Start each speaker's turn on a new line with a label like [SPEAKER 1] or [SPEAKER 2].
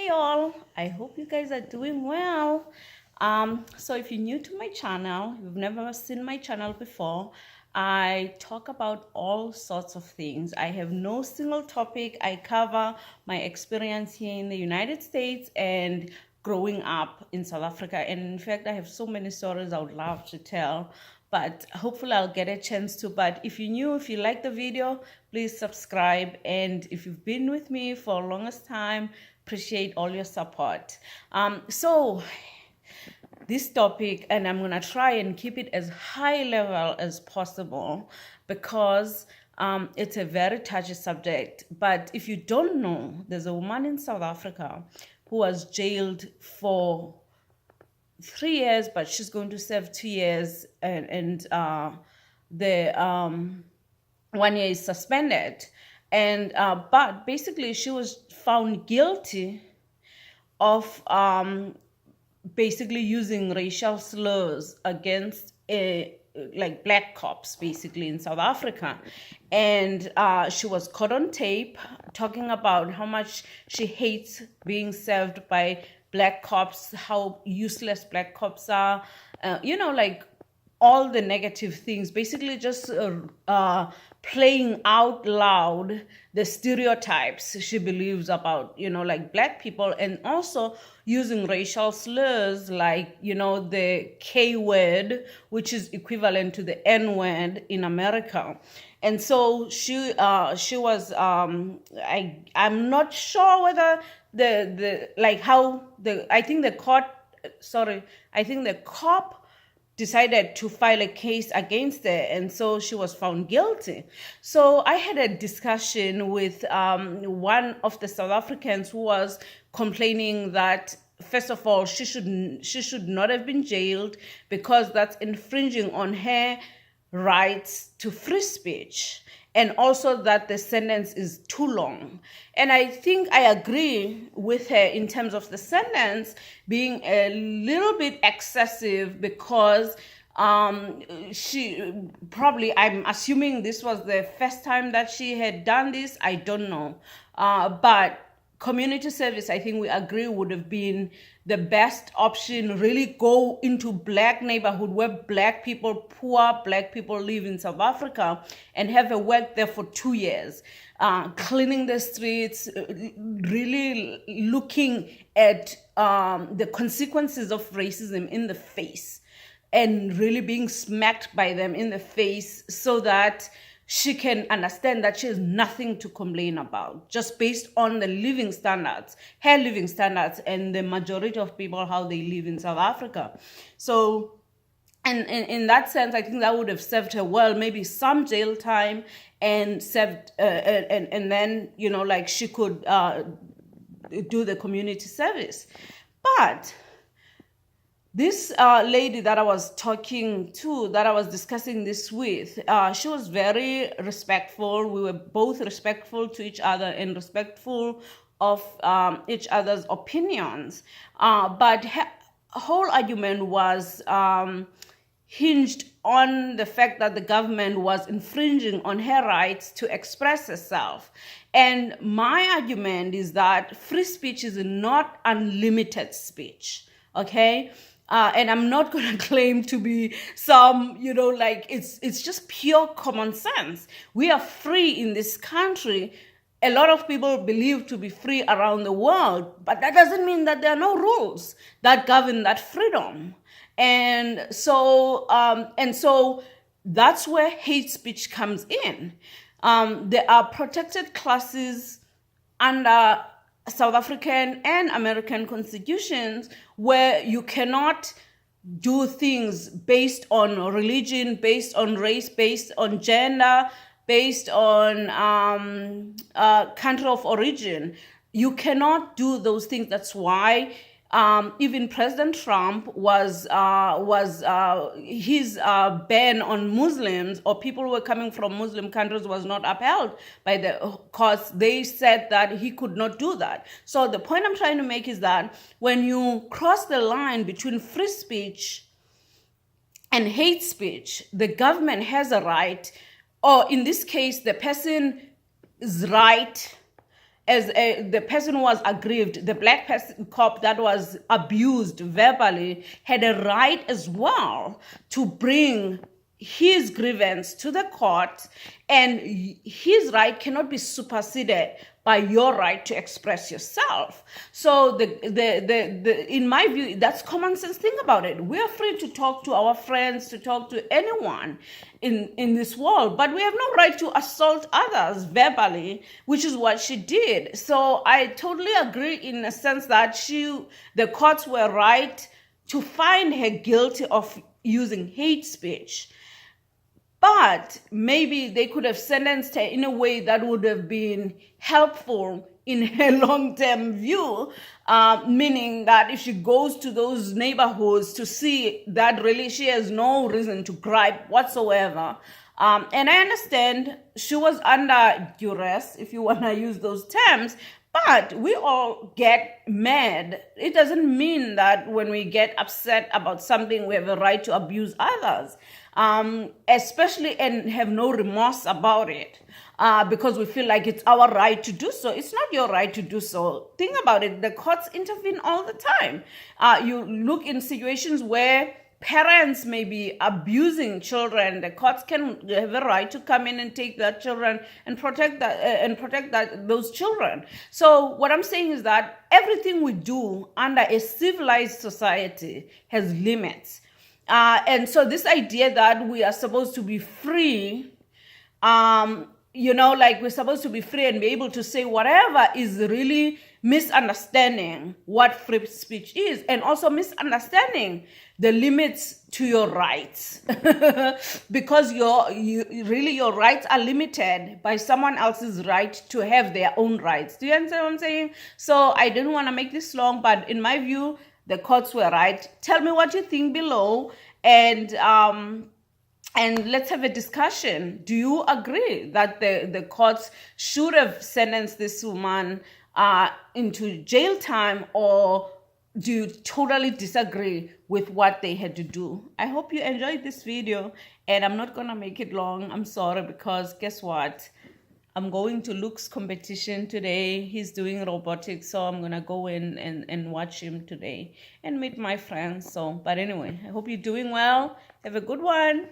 [SPEAKER 1] Hey all, I hope you guys are doing well. So if you're new to my channel, you've never seen my channel before, I talk about all sorts of things. I have no single topic. I cover my experience here in the United States and growing up in South Africa. And in fact, I have so many stories I would love to tell, but hopefully I'll get a chance to. But if you're new, if you like the video, please subscribe. And if you've been with me for the longest time, appreciate all your support. So this topic, and I'm gonna try and keep it as high level as possible because it's a very touchy subject. But if you don't know, there's a woman in South Africa who was jailed for 3 years, but she's going to serve 2 years, and the 1 year is suspended. And but basically, she was found guilty of basically using racial slurs against like black cops basically in South Africa. And she was caught on tape talking about how much she hates being served by black cops, how useless black cops are, like all the negative things, basically just playing out loud the stereotypes she believes about, like black people, and also using racial slurs like, the K word, which is equivalent to the N word in America. And so she was, I'm not sure whether I think the cop decided to file a case against her, and so she was found guilty. So I had a discussion with one of the South Africans who was complaining that, first of all, she should not have been jailed because that's infringing on her rights to free speech, and also that the sentence is too long. And I think I agree with her in terms of the sentence being a little bit excessive because she probably, I'm assuming this was the first time that she had done this. I don't know. But community service, I think we agree, would have been the best option. Really go into black neighborhood where poor black people live in South Africa, and have her work there for 2 years, cleaning the streets, really looking at the consequences of racism in the face, and really being smacked by them in the face so that she can understand that she has nothing to complain about, just based on the living standards, her living standards, and the majority of people, how they live in South Africa. So, and in that sense, I think that would have served her well, maybe some jail time, and served, and then, she could do the community service. But this lady that I was talking to, that I was discussing this with, she was very respectful. We were both respectful to each other and respectful of each other's opinions. But her whole argument was hinged on the fact that the government was infringing on her rights to express herself. And my argument is that free speech is not unlimited speech, okay? And I'm not going to claim to be some, it's just pure common sense. We are free in this country. A lot of people believe to be free around the world, but that doesn't mean that there are no rules that govern that freedom. And so that's where hate speech comes in. There are protected classes under South African and American constitutions where you cannot do things based on religion, based on race, based on gender, based on country of origin. You cannot do those things. That's why even President Trump was his ban on Muslims or people who were coming from Muslim countries was not upheld by the courts. They said that he could not do that. So the point I'm trying to make is that when you cross the line between free speech and hate speech, the government has a right, or in this case, the person's right the person who was aggrieved, the black cop that was abused verbally, had a right as well to bring his grievance to the court, and his right cannot be superseded by your right to express yourself. So in my view, that's common sense. Think about it. We are free to talk to our friends, to talk to anyone in this world, but we have no right to assault others verbally, which is what she did. So I totally agree in a sense that the courts were right to find her guilty of using hate speech. But maybe they could have sentenced her in a way that would have been helpful in her long-term view, meaning that if she goes to those neighborhoods to see that really she has no reason to gripe whatsoever. And I understand she was under duress, if you want to use those terms, but we all get mad. It doesn't mean that when we get upset about something, we have a right to abuse others, especially and have no remorse about it, because we feel like it's our right to do so. It's not your right to do so. Think about it. The courts intervene all the time. You look in situations where parents may be abusing children. The courts can have a right to come in and take their children and protect those children. So what I'm saying is that everything we do under a civilized society has limits. And so this idea that we are supposed to be free, like we're supposed to be free and be able to say whatever, is really misunderstanding what free speech is, and also misunderstanding the limits to your rights because your rights are limited by someone else's right to have their own rights. Do you understand what I'm saying? So I didn't want to make this long, but in my view, the courts were right. Tell me what you think below, and let's have a discussion. Do you agree that the courts should have sentenced this woman into jail time, or do you totally disagree with what they had to do? I hope you enjoyed this video, and I'm not going to make it long. I'm sorry, because guess what? I'm going to Luke's competition today. He's doing robotics, so I'm going to go in and watch him today and meet my friends. But anyway, I hope you're doing well. Have a good one.